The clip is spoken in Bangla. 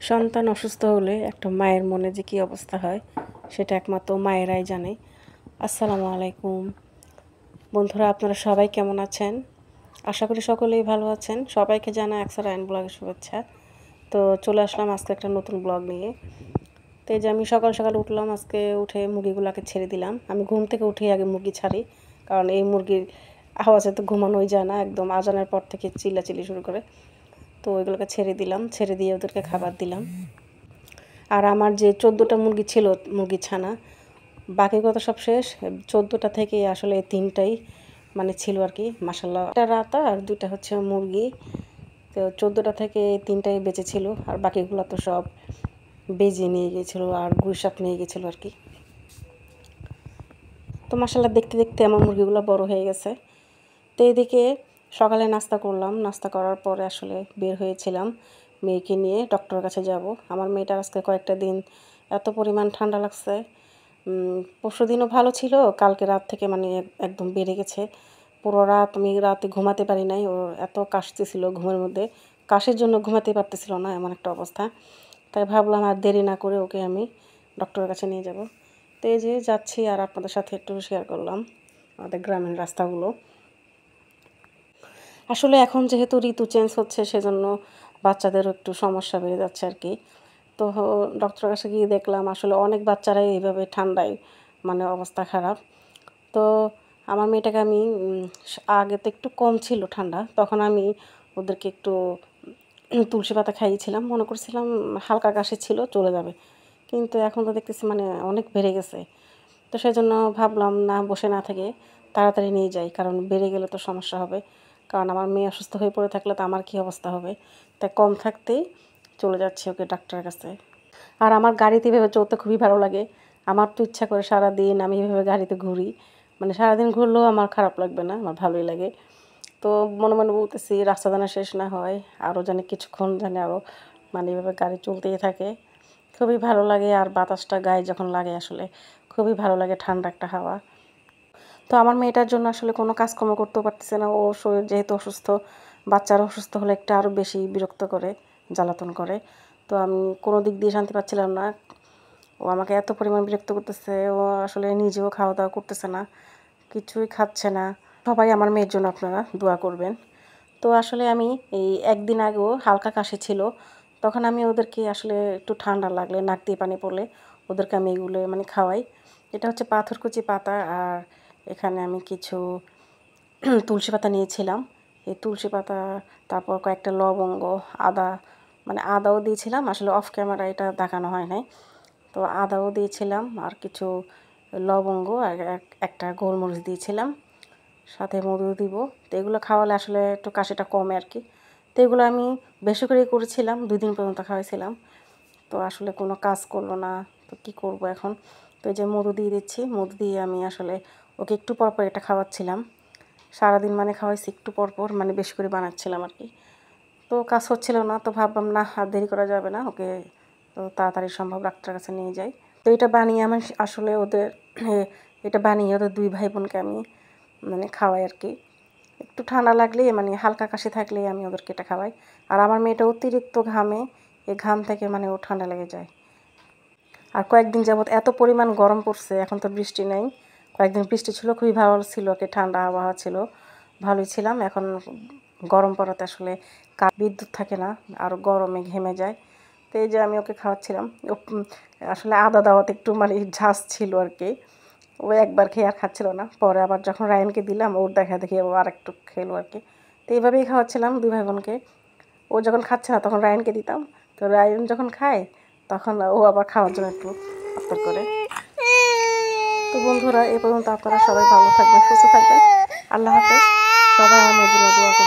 সন্তান অসুস্থ হলে একটা মায়ের মনে যে কী অবস্থা হয় সেটা একমাত্র মায়েরাই জানে। আসসালামু আলাইকুম বন্ধুরা, আপনারা সবাই কেমন আছেন? আশা করি সকলেই ভালো আছেন। সবাইকে জানাই আকসার আইন ব্লগের শুভেচ্ছা। তো চলে আসলাম আজকে একটা নতুন ব্লগ নিয়ে। তো এই যে আমি সকাল সকাল উঠলাম, আজকে উঠে মুরগিগুলোকে ছেড়ে দিলাম। আমি ঘুম থেকে উঠেই আগে মুরগি ছাড়ি, কারণ এই মুরগির আওয়াজে তো ঘুমানোই যায় না, একদম আজানের পর থেকে চিল্লাচিল্লি শুরু করে। তো ওইগুলোকে ছেড়ে দিলাম, ছেড়ে দিয়ে ওদেরকে খাবার দিলাম। আর আমার যে 14টা মুরগি ছিল, মুরগি ছানা, বাকি কথা সব শেষ। 14টা থেকে আসলে 3টাই মানে ছিল আর কি, মাশাল্লাহ। একটা রাতা আর 2টা হচ্ছে মুরগি। তো 14টা থেকে 3টাই বেঁচে ছিল, আর বাকিগুলো তো সব বেজে নিয়ে গিয়েছিলো আর গুইসাপ নিয়ে গেছিলো আর কি। তো মাশাল্লাহ দেখতে দেখতে আমার মুরগিগুলো বড় হয়ে গেছে। তো এইদিকে সকালে নাস্তা করলাম, নাস্তা করার পরে আসলে বের হয়েছিলাম মেয়েকে নিয়ে ডক্টরের কাছে যাব। আমার মেয়েটার আজকে কয়েকটা দিন এত পরিমাণ ঠান্ডা লাগছে। পরশু দিনও ভালো ছিল, কালকে রাত থেকে মানে একদম বেড়ে গেছে। পুরো রাত আমি রাতে ঘুমাতে পারি নাই, ও এত কাশতেছিল ঘুমের মধ্যে, কাশের জন্য ঘুমাতে পারতেছিল না, এমন একটা অবস্থা। তাই ভাবলাম আর দেরি না করে ওকে আমি ডক্টরের কাছে নিয়ে যাব। তো এই যে যাচ্ছি, আর আপনাদের সাথে একটু শেয়ার করলাম আমাদের গ্রামের রাস্তাগুলো। আসলে এখন যেহেতু ঋতু চেঞ্জ হচ্ছে, সেজন্য বাচ্চাদেরও একটু সমস্যা বেড়ে যাচ্ছে আর কি। তো ডক্টরের কাছে গিয়ে দেখলাম আসলে অনেক বাচ্চারাই এইভাবে ঠান্ডায় মানে অবস্থা খারাপ। তো আমার মেয়েটাকে আমি আগে তো একটু কম ছিল ঠান্ডা, তখন আমি ওদেরকে একটু তুলসী পাতা খাইয়েছিলাম, মনে করছিলাম হালকা কাশি ছিল চলে যাবে, কিন্তু এখন তো দেখতেছি মানে অনেক বেড়ে গেছে। তো সেজন্য ভাবলাম না বসে না থেকে তাড়াতাড়ি নিয়ে যাই, কারণ বেড়ে গেলে তো সমস্যা হবে। কারণ আমার মেয়ে অসুস্থ হয়ে পড়ে থাকলে তো আমার কী অবস্থা হবে। তাই কম থাকতেই চলে যাচ্ছি ওকে ডাক্তারের কাছে। আর আমার গাড়িতে এভাবে চলতে খুবই ভালো লাগে। আমার তো ইচ্ছা করে সারাদিন আমি এভাবে গাড়িতে ঘুরি, মানে সারাদিন ঘুরলেও আমার খারাপ লাগবে না, আমার ভালোই লাগে। তো মনে মনে বলতেছি রাস্তা জানা শেষ না হয়, আরও জানি কিছুক্ষণ জানি আরও মানে এভাবে গাড়ি চলতেই থাকে। খুবই ভালো লাগে, আর বাতাসটা গায়ে যখন লাগে আসলে খুবই ভালো লাগে, ঠান্ডা একটা হাওয়া। তো আমার মেয়েটার জন্য আসলে কোনো কাজকর্ম করতেও পারতেছে না, ও শরীর যেহেতু অসুস্থ, বাচ্চারা অসুস্থ হলে একটা আরও বেশি বিরক্ত করে, জ্বালাতন করে। তো আমি কোনো দিক দিয়ে শান্তি পাচ্ছিলাম না। ও আমাকে এত পরিমাণ বিরক্ত করতেছে, ও আসলে নিজেও খাওয়া দাওয়া করতেছে না, কিছুই খাচ্ছে না। সবাই আমার মেয়ের জন্য আপনারা দোয়া করবেন। তো আসলে আমি এই একদিন আগেও হালকা কাশি ছিল, তখন আমি ওদেরকে আসলে একটু ঠান্ডা লাগলে, নাক দিয়ে পানি পড়লে ওদেরকে আমি এগুলো মানে খাওয়াই। এটা হচ্ছে পাথরকুচি পাতা, আর এখানে আমি কিছু তুলসী পাতা নিয়েছিলাম। এই তুলসী পাতা, তারপর কয়েকটা লবঙ্গ, আদা, মানে আদাও দিয়েছিলাম, আসলে অফ ক্যামেরা এটা দেখানো হয় নাই। তো আদাও দিয়েছিলাম, আর কিছু লবঙ্গ, আর একটা গোলমরিচ দিয়েছিলাম, সাথে মধু দিব। তো এগুলো খাওয়ালে আসলে একটু কাশিটা কমে আর কি। তো এগুলো আমি বেশি করেই করেছিলাম, 2 দিন পর্যন্ত খাওয়াইছিলাম। তো আসলে কোনো কাজ করলো না, তো কী করব এখন। তো এই যে মধু দিয়ে দিচ্ছি, মধু দিয়ে আমি আসলে ওকে একটু পর পর এটা খাওয়াচ্ছিলাম। সারাদিন মানে খাওয়াইছি একটু পর পর, মানে বেশি করে বানাচ্ছিলাম আর কি। তো কাজ হচ্ছিল না, তো ভাবলাম না আর দেরি করা যাবে না, ওকে তো তাড়াতাড়ি সম্ভব ডাক্তারের কাছে নিয়ে যাই। তো এটা বানিয়ে আমি আসলে ওদের এটা বানিয়ে ওদের 2 ভাই বোনকে আমি মানে খাওয়াই আর কি। একটু ঠান্ডা লাগলেই মানে হালকা কাশি থাকলেই আমি ওদেরকে এটা খাওয়াই। আর আমার মেয়েটা অতিরিক্ত ঘামে, এই ঘাম থেকে মানে ও ঠান্ডা লেগে যায়। আর কয়েকদিন যাবৎ এত পরিমাণ গরম পড়ছে, এখন তো বৃষ্টি নেই, কয়েকদিন বৃষ্টি ছিল, খুবই ভালো ছিল, ওকে ঠান্ডা আবহাওয়া ছিল, ভালোই ছিলাম। এখন গরম পড়াতে আসলে বিদ্যুৎ থাকে না, আরও গরমে ঘেমে যায়। তো এই যে আমি ওকে খাওয়াচ্ছিলাম, আসলে আদা দাওয়াতে একটু মানে ঝাঁজ ছিল আর কি। ও একবার খেয়ে আর খাচ্ছিল না, পরে আবার যখন রায়নকে দিলাম ওর দেখা দেখি ও আর একটু খেলো আর কি। তো এইভাবেই খাওয়াচ্ছিলাম 2 ভাই বোনকে। ও যখন খাচ্ছে না তখন রায়নকে দিতাম, তো রায়ন যখন খায় তখন ও আবার খাওয়ার জন্য একটু আবদার করে। তো বন্ধুরা, এ পর্যন্ত আপনারা সবাই ভালো থাকবেন, সুস্থ থাকবেন। আল্লাহ হাফেজ। সবাই আমার মেয়ের জন্য দোয়া করবেন।